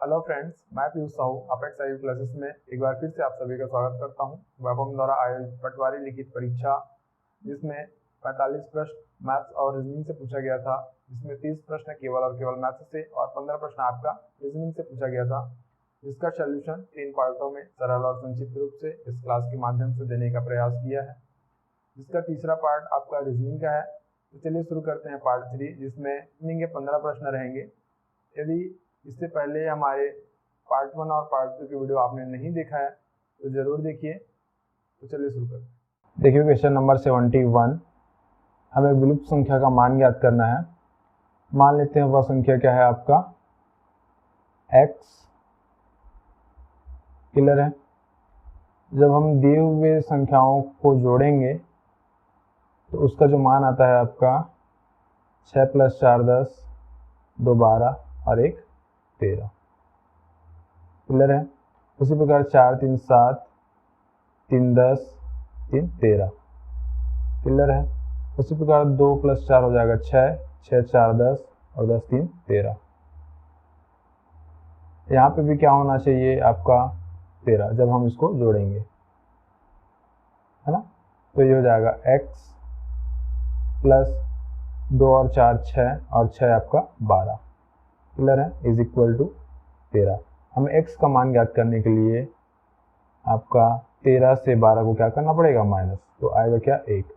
Hello friends, मैं Piyush Sahu apex IU classes में एक बार फिर से आप सभी का स्वागत करता हूं। वैभव द्वारा आयोजित पटवारी लिखित परीक्षा जिसमें 45 प्रश्न मैथ्स और रीजनिंग से पूछा गया था, जिसमें 30 प्रश्न केवल और केवल मैथ्स से और 15 प्रश्न आपका रीजनिंग से पूछा गया था, जिसका सोल्यूशन 3 पार्टों में सरल और संक्षिप्त रूप से इस क्लास के माध्यम से देने का प्रयास किया है, जिसका तीसरा पार्ट आपका रीजनिंग का है। तो चलिए शुरू करते हैं पार्ट 3, जिसमें रीजनिंग के 15 प्रश्न रहेंगे। यदि इससे पहले हमारे पार्ट 1 और पार्ट 2 की वीडियो आपने नहीं देखा है तो जरूर देखिए। तो चलिए शुरू करते हैं। देखिए क्वेश्चन नंबर 71, हमें विलुप्त संख्या का मान ज्ञात करना है। मान लेते हैं वह संख्या क्या है, आपका x क्लियर है। जब हम दिए हुए संख्याओं को जोड़ेंगे तो उसका जो मान आता है आपका 6 + 4 10, 2 12 और 1 13 क्लियर है। उसी प्रकार 4 3 7, 3 10, 3 13 क्लियर है। उसी प्रकार 2 + 4 हो जाएगा 6, 6 4 10 और 10 3 13। यहाँ पे भी क्या होना चाहिए आपका 13 जब हम इसको जोड़ेंगे, है ना। तो ये हो जाएगा x प्लस 2 और 4 6 और 6 आपका 12 क्लियर है, इज इक्वल टू 13। हमें x का मान ज्ञात करने के लिए आपका 13 से 12 को क्या करना पड़ेगा, माइनस, तो आएगा क्या 1।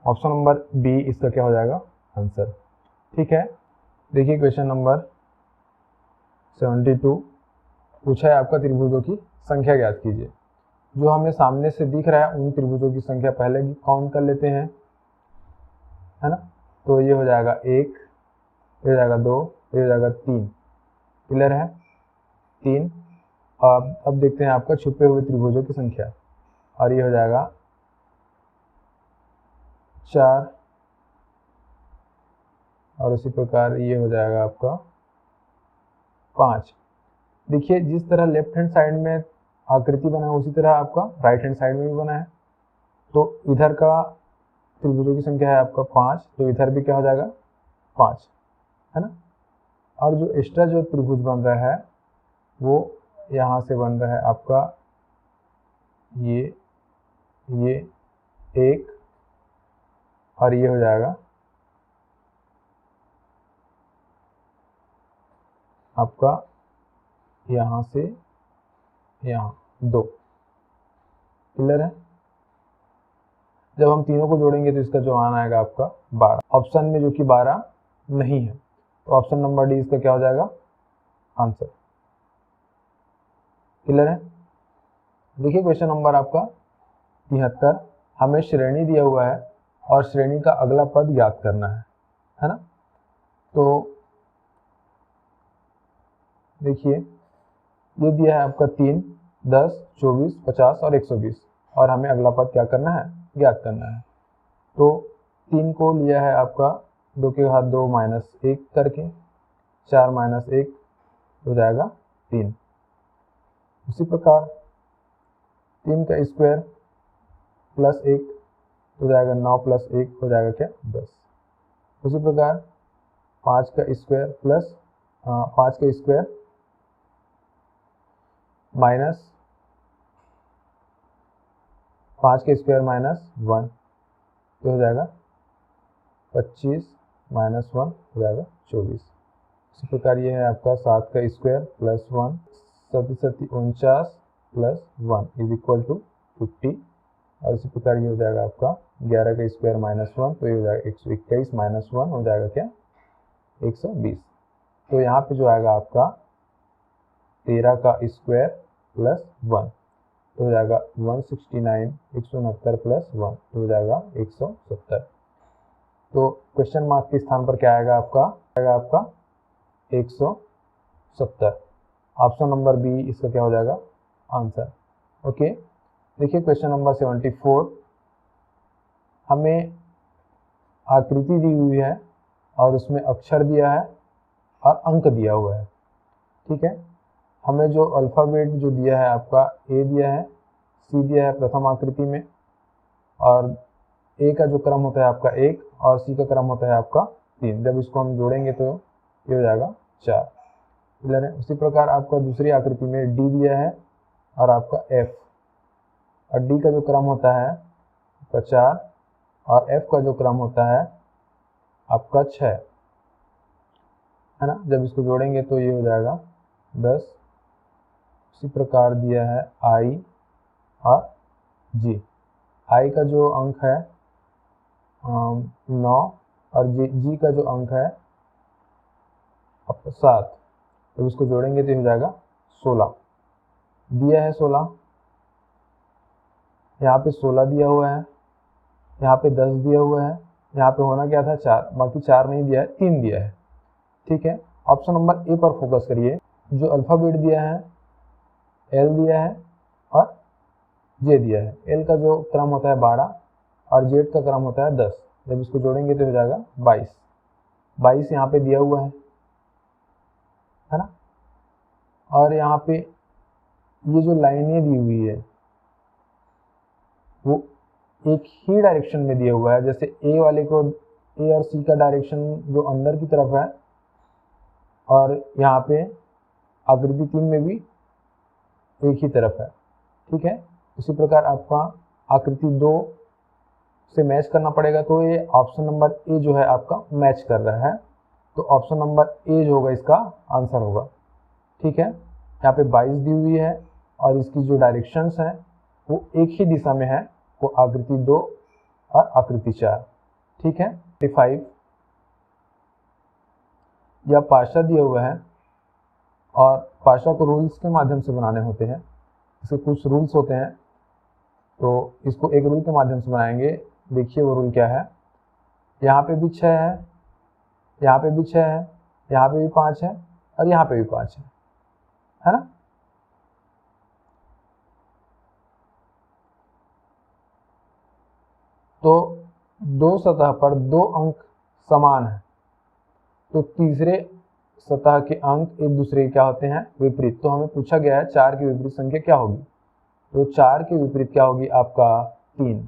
ऑप्शन नंबर बी इसका क्या हो जाएगा आंसर। ठीक है। देखिए क्वेश्चन नंबर 72 पूछा है आपका त्रिभुजों की संख्या ज्ञात कीजिए। जो हमें सामने से दिख रहा है उन त्रिभुजों की संख्या पहले काउंट कर लेते हैं, है ना। तो ये हो जाएगा 1, ये हो जाएगा 2, ये हो जाएगा 3 क्लियर है, 3। अब देखते हैं आपका छुपे हुए त्रिभुजों की संख्या, और ये हो जाएगा 4 और उसी प्रकार ये हो जाएगा आपका 5। देखिए जिस तरह लेफ्ट हैंड साइड में आकृति बना है उसी तरह आपका राइट हैंड साइड में भी बना है। तो इधर का त्रिभुजों की संख्या है आपका 5, तो इधर भी क्या हो जाएगा 5, है ना। और जो एक्स्ट्रा जो त्रिभुज बन रहा है वो यहाँ से बन रहा है आपका ये 1 और ये हो जाएगा आपका यहाँ से यहाँ 2 क्लियर है। जब हम तीनों को जोड़ेंगे तो इसका जो मान आएगा आपका 12। ऑप्शन में जो कि 12 नहीं है, तो ऑप्शन नंबर डी इसका क्या हो जाएगा आंसर। क्लियर है। देखिए क्वेश्चन नंबर आपका 73, हमें श्रेणी दिया हुआ है और श्रेणी का अगला पद ज्ञात करना है ना। तो देखिए ये दिया है आपका 3 10 24 50 और 120, और हमें अगला पद क्या करना है, ज्ञात करना है। तो 3 को लिया है आपका 2 के घात 2 - 1 करके, 4 - 1 हो जाएगा 3। उसी प्रकार 3 का स्क्वायर प्लस 1 हो जाएगा 9 + 1 हो जाएगा क्या 10। उसी प्रकार 5 का स्क्वायर प्लस 5 का स्क्वायर माइनस 5 का स्क्वायर -1 तो हो जाएगा 25 - 1 हो जाएगा 24। इसी प्रकार ये है आपका 7 का square plus 1 7 7 49 plus 1 is equal to 50। और इसी प्रकार ये हो जाएगा आपका 11 का स्क्वायर -1 तो ये हो जाएगा 121 - 1 हो जाएगा क्या 120। तो यहाँ पे जो आएगा आपका 13 का स्क्वायर प्लस 1 तो हो जाएगा 169 169 प्लस 1 तो हो जाएगा 170। तो क्वेश्चन मार्क के स्थान पर क्या आएगा आपका 170। ऑप्शन नंबर बी इसका क्या हो जाएगा आंसर। ओके। देखिए क्वेश्चन नंबर 74, हमें आकृति दी हुई है और उसमें अक्षर दिया है और अंक दिया हुआ है। ठीक है। हमें जो अल्फ़ाबेट जो दिया है आपका ए दिया है, सी दिया है प्रथम आकृति में, और ए का जो क्रम होता है आपका 1 और सी का क्रम होता है आपका 3। जब इसको हम जोड़ेंगे तो ये हो जाएगा 4। क्लियर है। उसी प्रकार आपका दूसरी आकृति में डी दिया है और आपका एफ, और डी का जो क्रम होता है आपका 4 और एफ का जो क्रम होता है आपका 6, है ना। जब इसको जोड़ेंगे तो ये हो जाएगा 10। उसी प्रकार दिया है आई और जी, आई का जो अंक है 9 और जी का जो अंक है आपका 7, तो इसको जोड़ेंगे तो हो जाएगा 16। दिया है 16, यहाँ पे 16 दिया हुआ है, यहाँ पे 10 दिया हुआ है, यहाँ पे होना क्या था 4, बाकी 4 नहीं दिया है, 3 दिया है। ठीक है, ऑप्शन नंबर ए पर फोकस करिए। जो अल्फ़ाबेट दिया है एल दिया है और जे दिया है। एल का जो क्रम होता है 12 और जेड का क्रम होता है 10। जब इसको जोड़ेंगे तो हो जाएगा 22। 22 यहाँ पे दिया हुआ है ना। और यहाँ पे ये जो लाइनें दी हुई है वो एक ही डायरेक्शन में दिया हुआ है। जैसे ए वाले को, ए और सी का डायरेक्शन जो अंदर की तरफ है, और यहाँ पे आकृति 3 में भी एक ही तरफ है। ठीक है, उसी प्रकार आपका आकृति 2 से मैच करना पड़ेगा, तो ये ऑप्शन नंबर ए जो है आपका मैच कर रहा है, तो ऑप्शन नंबर ए जो होगा इसका आंसर होगा। ठीक है, यहाँ पे 22 दी हुई है और इसकी जो डायरेक्शंस हैं वो एक ही दिशा में है, वो आकृति 2 और आकृति 4। ठीक है, 5 या पाशा दिया हुआ है और पाशा को रूल्स के माध्यम से बनाने होते हैं। इसके कुछ रूल्स होते हैं, तो इसको एक रूल के माध्यम से बनाएंगे। देखिए वो रूल क्या है। यहाँ पे भी 6 है, यहाँ पे भी 6 है, यहाँ पे भी 5 है और यहाँ पे भी 5 है ना। तो दो सतह पर 2 अंक समान है, तो तीसरे सतह के अंक एक दूसरे के क्या होते हैं, विपरीत। तो हमें पूछा गया है 4 की विपरीत संख्या क्या होगी, तो 4 के विपरीत क्या होगी आपका 3।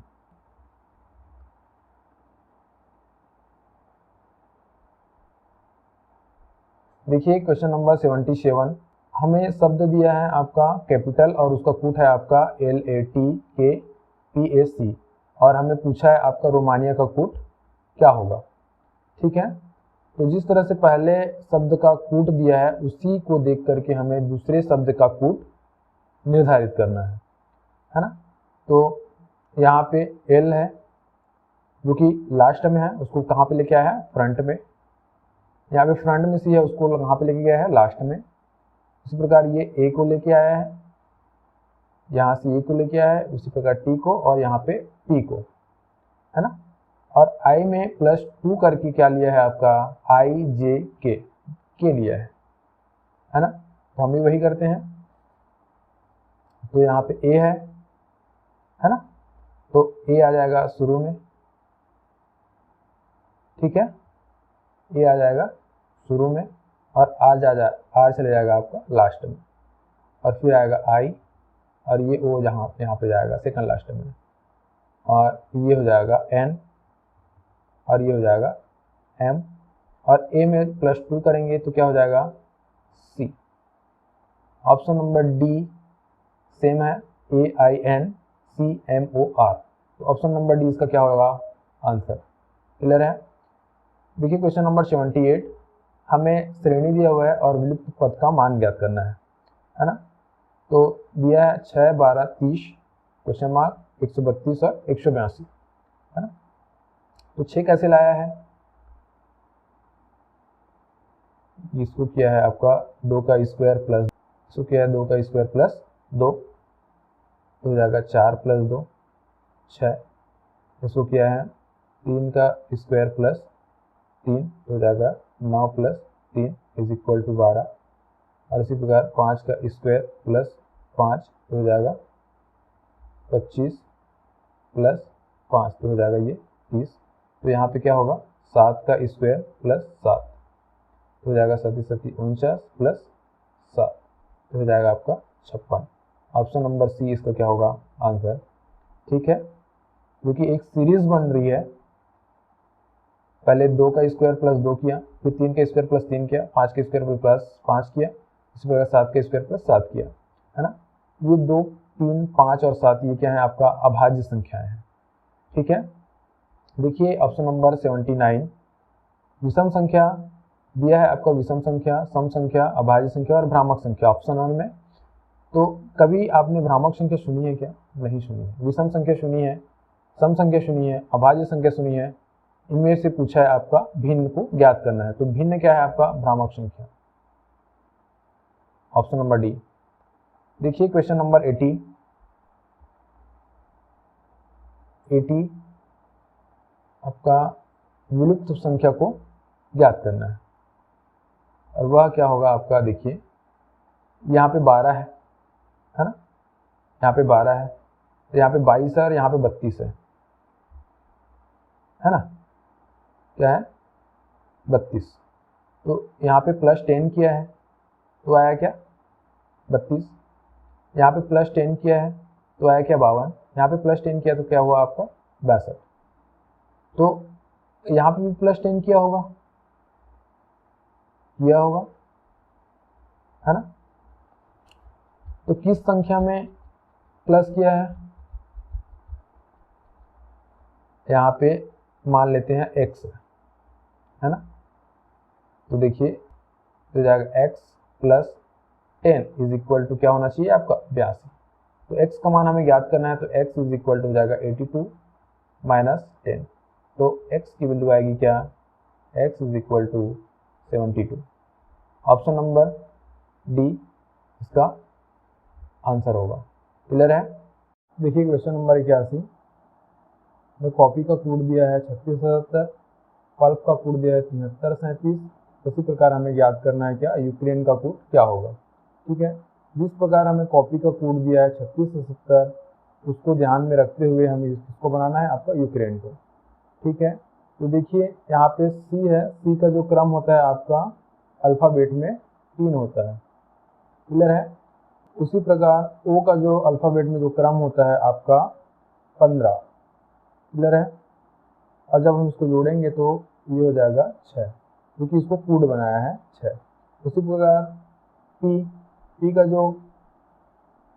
देखिए क्वेश्चन नंबर 77, हमें शब्द दिया है आपका कैपिटल और उसका कूट है आपका LATKPAC, और हमें पूछा है आपका रोमानिया का कूट क्या होगा। ठीक है, तो जिस तरह से पहले शब्द का कूट दिया है उसी को देख करके हमें दूसरे शब्द का कूट निर्धारित करना है ना। तो यहाँ पे एल है जो कि लास्ट में है, उसको कहाँ पे लेके आया है, फ्रंट में। यहाँ पे फ्रंट में सी है, उसको कहाँ पे लेके गया है, लास्ट में। इसी प्रकार ये ए को लेके आया है, यहाँ से ए को लेके आया है, उसी प्रकार टी को, और यहाँ पे पी को, है ना। और आई में +2 करके क्या लिया है आपका IJK लिया है ना। तो हम भी वही करते हैं। तो यहाँ पे ए है ना, तो ए आ जाएगा शुरू में। ठीक है, ए आ जाएगा शुरू में और आर चले जाएगा आपका लास्ट में, और फिर आएगा आई, और ये ओ यहाँ पे जाएगा सेकंड लास्ट में, और ये हो जाएगा एन, और ये हो जाएगा एम, और ए में +2 करेंगे तो क्या हो जाएगा सी। ऑप्शन नंबर डी सेम है, AINCMOR, तो ऑप्शन नंबर डी इसका क्या होगा आंसर। क्लियर है। देखिए क्वेश्चन नंबर 78, हमें श्रेणी दिया हुआ है और विलुप्त पद का मान ज्ञात करना है ना। तो दिया है 6, 12, 30 क्वेश्चन मार्क 132 और 182, है ना। तो 6 कैसे लाया है, इसको किया है आपका 2 का स्क्वायर प्लस, इसको किया है 2 का स्क्वायर प्लस 2, तो हो जाएगा 4 + 2 6। इसको किया है 3 का स्क्वायर प्लस 3, तो हो जाएगा 9 + 3 = 12, और इसी प्रकार 5 का स्क्वायर प्लस 5, तो हो जाएगा 25 + 5, तो हो जाएगा ये 30। तो यहाँ पे क्या होगा 7 का स्क्वायर प्लस 7, तो हो जाएगा 7 × 7 = 49 + 7, तो हो जाएगा आपका 56। ऑप्शन नंबर सी इसका क्या होगा आंसर। ठीक है, क्योंकि एक सीरीज बन रही है पहले 2 का स्क्वायर प्लस 2 किया, फिर 3 का स्क्वायर प्लस 3 किया, 5 का स्क्वायर प्लस 5 किया, इसी प्रकार 7 का स्क्वायर प्लस 7 किया, है ना। ये 2, 3, 5 और 7 ये क्या है आपका अभाज्य संख्याएं हैं, ठीक है। देखिए ऑप्शन नंबर 79 विषम संख्या दिया है आपका, विषम संख्या, सम संख्या, अभाज्य संख्या और भ्रामक संख्या ऑप्शन 1 में। तो कभी आपने भ्रामक संख्या सुनी है क्या? नहीं सुनी है। विषम संख्या सुनी है, सम संख्या सुनी है, अभाज्य संख्या सुनी है। इनमें से पूछा है आपका भिन्न को ज्ञात करना है, तो भिन्न क्या है आपका? भ्रामक संख्या, ऑप्शन नंबर डी। देखिए क्वेश्चन नंबर 80 आपका विलुप्त संख्या को ज्ञात करना है, और वह क्या होगा आपका? देखिए यहाँ पे 12 है ना, यहाँ पे 12 है, तो यहाँ पे 22 है और यहाँ पे 32 है ना, क्या है? 32। तो यहाँ पे प्लस 10 किया है तो आया क्या? 32। यहाँ पे प्लस 10 किया है तो आया क्या? 52। यहाँ पे प्लस 10 किया तो क्या हुआ आपका? 62। तो यहाँ पे भी प्लस 10 किया होगा, है ना। तो किस संख्या में प्लस किया है? यहाँ पे मान लेते हैं x है ना। तो देखिए तो जाएगा x plus 10 is equal to क्या होना चाहिए आपका? 82। तो x का मान हमें ज्ञात करना है, तो x इज इक्वल टू हो जाएगा 82 माइनस 10। तो x की वैल्यू आएगी क्या? x is equal to 72। Option number D इसका आंसर होगा। क्लियर है? देखिए क्वेश्चन नंबर 81 में कॉपी का कोड दिया है 3677, पल्प का कोड दिया है 7337। उसी प्रकार हमें ज्ञात करना है क्या? यूक्रेन का कोड क्या होगा, ठीक है। जिस प्रकार हमें कॉपी का कोड दिया है 3670, उसको ध्यान में रखते हुए हमें इसको बनाना है आपका यूक्रेन को, ठीक है। तो देखिए यहाँ पे सी है, सी का जो क्रम होता है आपका अल्फ़ाबेट में 3 होता है। क्लियर है? उसी प्रकार ओ का जो अल्फ़ाबेट में जो क्रम होता है आपका 15। क्लियर है? और जब हम इसको जोड़ेंगे तो ये हो जाएगा 6, क्योंकि इसको कोड बनाया है 6। उसी प्रकार पी का जो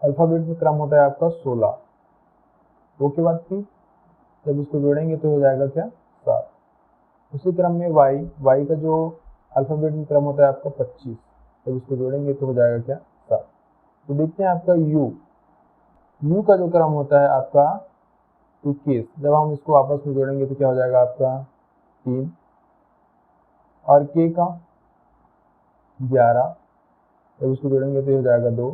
अल्फ़ाबेट में क्रम होता है आपका 16। ओ के बाद पी, जब इसको जोड़ेंगे तो हो जाएगा क्या? 7। उसी क्रम में वाई का जो अल्फ़ाबेट में क्रम होता है आपका 25, जब इसको जोड़ेंगे तो हो जाएगा क्या? 7। तो देखते हैं आपका यू का जो क्रम होता है आपका 21, जब हम इसको आपस में जोड़ेंगे तो क्या हो जाएगा आपका? 3। और के का 11, जब इसको जोड़ेंगे तो हो जाएगा 2।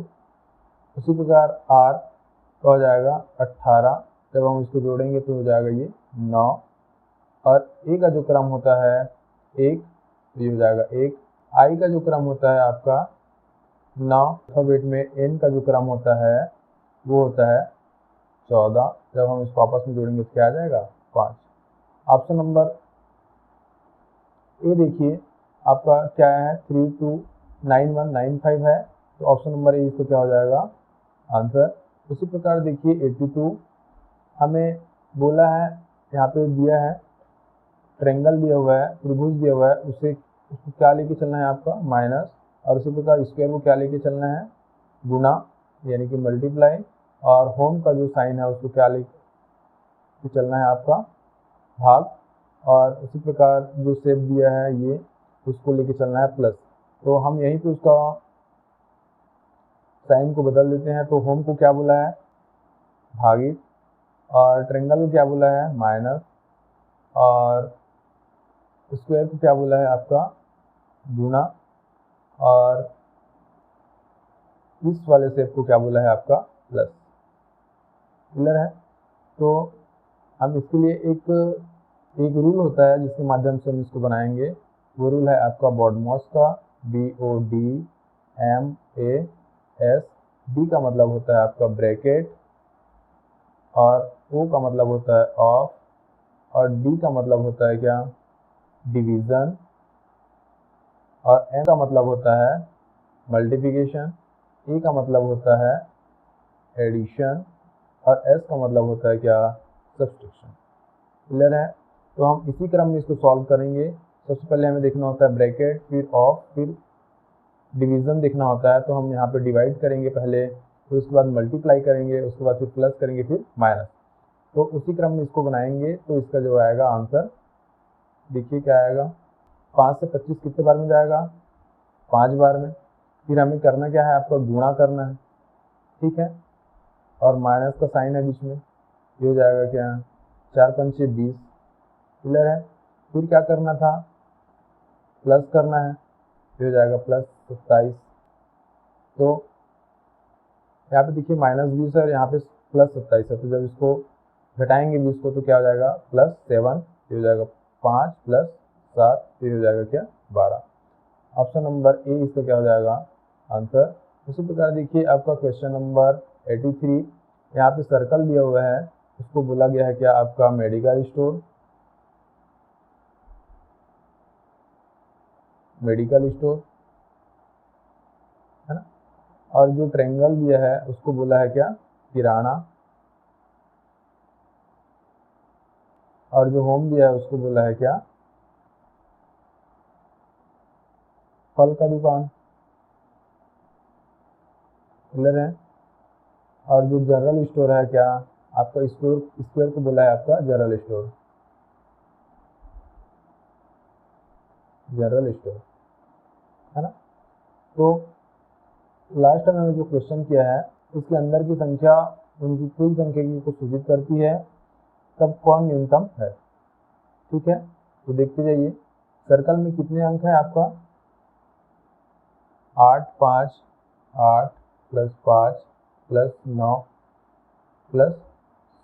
उसी प्रकार आर का हो जाएगा 18, जब हम इसको जोड़ेंगे तो हो जाएगा ये 9। और ए का जो क्रम होता है 1, तो ये हो जाएगा 1। आई का जो क्रम होता है आपका 9, अल्फ़ाबेट में एन का जो क्रम होता है वो होता है 14, जब हम इसको आपस में जोड़ेंगे तो क्या आ जाएगा? 5। ऑप्शन नंबर ए देखिए आपका क्या है? 329195 है, तो ऑप्शन नंबर ए इसको क्या हो जाएगा? आंसर। उसी प्रकार देखिए 82 हमें बोला है, यहाँ पे दिया है ट्रायंगल दिया हुआ है, त्रिभुज दिया हुआ है, उसको क्या लेके चलना है आपका? माइनस। और उसी प्रकार स्क्वायर को क्या लेके चलना है? गुना, यानी कि मल्टीप्लाई। और होम का जो साइन है उसको क्या लेके चलना है आपका? भाग। और उसी प्रकार जो शेप दिया है ये, उसको लेके चलना है प्लस। तो हम यहीं पे उसका साइन को बदल देते हैं। तो होम को क्या बोला है? भागित। और ट्रायंगल को क्या बोला है? माइनस। और स्क्वायर को क्या बोला है आपका? गुना। और इस वाले शेप को क्या बोला है आपका? प्लस। क्लियर है? तो हम इसके लिए एक रूल होता है जिसके माध्यम से हम इसको बनाएंगे। वो रूल है आपका BODMAS का, BODMAS। डी का मतलब होता है आपका ब्रैकेट, और ओ का मतलब होता है ऑफ, और डी का मतलब होता है क्या? डिवीज़न। और एम का मतलब होता है मल्टीप्लिकेशन, ए का मतलब होता है एडिशन, और एस का मतलब होता है क्या? सब्सट्रैक्शन। क्लियर है? तो हम इसी क्रम में इसको सॉल्व करेंगे। सबसे पहले हमें देखना होता है ब्रैकेट, फिर ऑफ, फिर डिवीज़न देखना होता है। तो हम यहाँ पे डिवाइड करेंगे पहले, फिर उसके बाद मल्टीप्लाई करेंगे, उसके बाद फिर प्लस करेंगे, फिर माइनस। तो उसी क्रम में इसको बनाएंगे। तो इसका जो आएगा आंसर देखिए क्या आएगा, 5 से 25 कितने बार में जाएगा, 5 बार में। फिर हमें करना क्या है, आपको गुणा करना है, ठीक है, और माइनस का साइन है बीच में, ये हो जाएगा क्या, 4 5 6 20, क्लियर है। फिर क्या करना था, प्लस करना है, ये हो जाएगा प्लस 27। तो यहाँ पे देखिए -20 है और यहाँ पे प्लस 27 है। तो जब इसको घटाएंगे 20 को तो क्या हो जाएगा, +7, ये हो जाएगा 5 + 7, ये हो जाएगा क्या, 12। ऑप्शन नंबर ए इसका क्या हो जाएगा आंसर। उसी प्रकार देखिए आपका क्वेश्चन नंबर 83, यहाँ पे सर्कल दिया हुआ है, उसको बोला गया है क्या, आपका मेडिकल स्टोर, मेडिकल स्टोर है ना। और जो ट्रायंगल दिया है उसको बोला है क्या, किराना। और जो होम दिया है उसको बोला है क्या, फल का दुकान, क्लियर है। और जो जनरल स्टोर है क्या, आपका स्क्वायर को बोला है आपका जनरल स्टोर, जनरल स्टोर है ना। तो लास्ट टाइम मैंने जो क्वेश्चन किया है उसके अंदर की संख्या उनकी कुल संख्या को सूचित करती है, तब कौन न्यूनतम है, ठीक है। तो देखते जाइए, सर्कल में कितने अंक है आपका, 8 5 8 + 5 + 9 +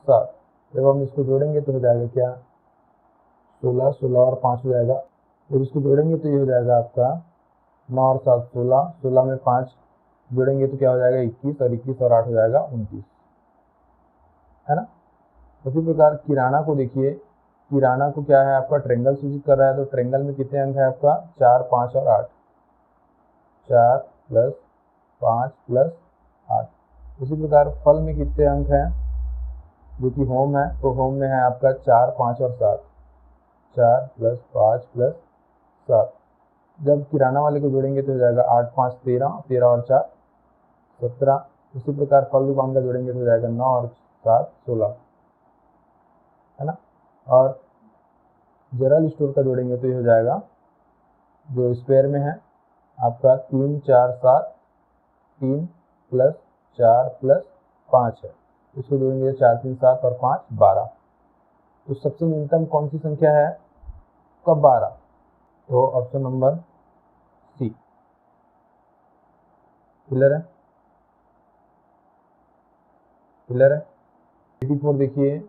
7। जब हम इसको जोड़ेंगे तो हो जाएगा क्या, 16 16 और 5 हो जाएगा। जब इसको जोड़ेंगे तो ये हो जाएगा आपका 9 और 7 16, 16 में 5 जोड़ेंगे तो क्या हो जाएगा 21, और 21 और 8 हो जाएगा 29, है ना। उसी प्रकार किराना को देखिए, किराना को क्या है आपका ट्रायंगल सूचित कर रहा है। तो ट्रायंगल में कितने अंक है आपका, 4 5 और 8, 4 + 5 + 8। उसी प्रकार फल में कितने अंक हैं, जो कि होम है, तो होम में है आपका 4 5 और 7, 4 + 5 + 7। जब किराना वाले को जोड़ेंगे तो हो जाएगा 8 5 13, 13 और 4 17। उसी प्रकार फल दुकान का जोड़ेंगे तो हो जाएगा 9 और 7 16, है ना। और जनरल स्टोर का जोड़ेंगे तो ये हो जाएगा, जो स्क्वायर में है आपका 3 4 7, 3 + 4 + 5 है, इसको जोड़ेंगे 4 3 7 और 5 12। तो सबसे न्यूनतम कौन सी संख्या है, कब 12। तो ऑप्शन नंबर सी, क्लियर है, क्लियर है। 84 देखिए,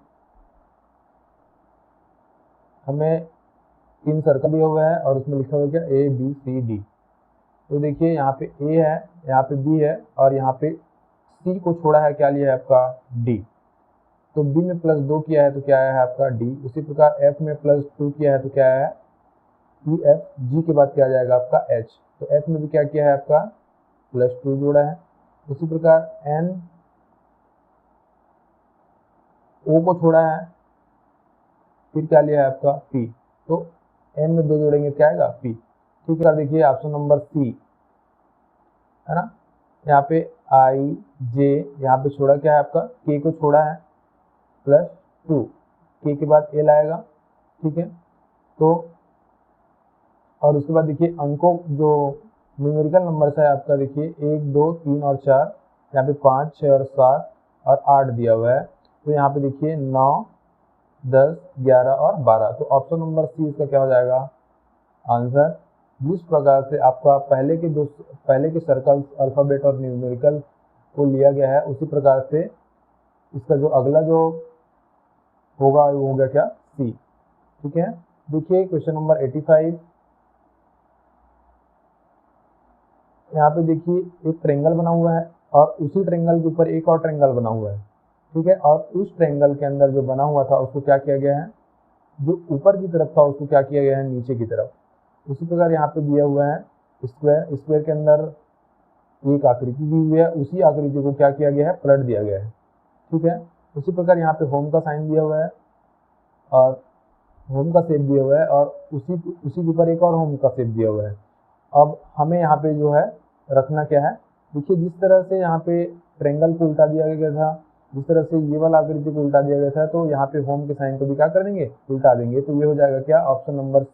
हमें 3 सर्कल दिया हुआ है और उसमें लिखा हुआ है क्या, A B C D। तो देखिए यहाँ पे A है, यहाँ पे B है, और यहाँ पे C को छोड़ा है, क्या लिया है आपका D। तो B में +2 किया है तो क्या है आपका D। उसी प्रकार F में +2 किया है तो क्या है E F, G के बाद क्या आ जाएगा आपका H। तो F में भी क्या किया है आपका +2 जोड़ा है। उसी प्रकार N, O को छोड़ा है, फिर क्या लिया है आपका P। तो N में 2 जोड़ेंगे क्या आएगा P, ठीक है। देखिए ऑप्शन नंबर सी, है ना। यहाँ पे I J, यहाँ पे छोड़ा क्या है आपका K को छोड़ा है, +2, K के बाद L आएगा, ठीक है। तो और उसके बाद देखिए अंकों जो न्यूमेरिकल नंबर्स है आपका, देखिए 1 2 3 और 4, यहाँ पे 5 6 और 7 और 8 दिया हुआ है। तो यहाँ पे देखिए 9 10 11 और 12। तो ऑप्शन नंबर सी इसका क्या हो जाएगा आंसर। जिस प्रकार से आपका पहले के सर्कल अल्फ़ाबेट और न्यूमेरिकल को लिया गया है, उसी प्रकार से इसका जो अगला जो होगा वो हो गया क्या सी, ठीक है। देखिए क्वेश्चन नंबर 85, यहाँ पे देखिए एक ट्रायंगल बना हुआ है और उसी ट्रायंगल के ऊपर एक और ट्रायंगल बना हुआ है, ठीक है। और उस ट्रायंगल के अंदर जो बना हुआ था उसको क्या किया गया है, जो ऊपर की तरफ था उसको क्या किया गया है नीचे की तरफ। उसी प्रकार यहाँ पे दिया हुआ है स्क्वायर, स्क्वायर के अंदर एक आकृति दी हुई है, उसी आकृति को क्या किया गया है, पलट दिया गया है, ठीक है। उसी प्रकार यहाँ पे होम का साइन दिया हुआ है और होम का शेप दिया हुआ है और उसी के ऊपर एक और होम का शेप दिया हुआ है। अब हमें यहाँ पे जो है रखना क्या है, देखिए जिस तरह से यहाँ पे ट्रायंगल को उल्टा दिया गया था, जिस तरह से ये वाला आकृति को उल्टा दिया गया था, तो यहाँ पे होम के साइन को भी क्या कर देंगे, उल्टा देंगे। तो ये हो जाएगा क्या, ऑप्शन नंबर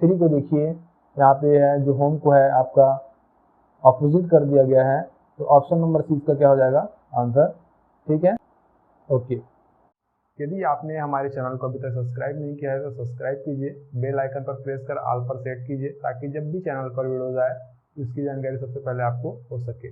3 को देखिए, यहाँ पे है जो होम को है आपका ऑपोजिट कर दिया गया है, तो ऑप्शन नंबर सी इसका क्या हो जाएगा आंसर। ठीक है, ओके। यदि आपने हमारे चैनल को अभी तक सब्सक्राइब नहीं किया है तो सब्सक्राइब कीजिए, बेल आइकन पर प्रेस कर ऑल पर सेट कीजिए, ताकि जब भी चैनल पर वीडियोज आए तो इसकी जानकारी सबसे पहले आपको हो सके।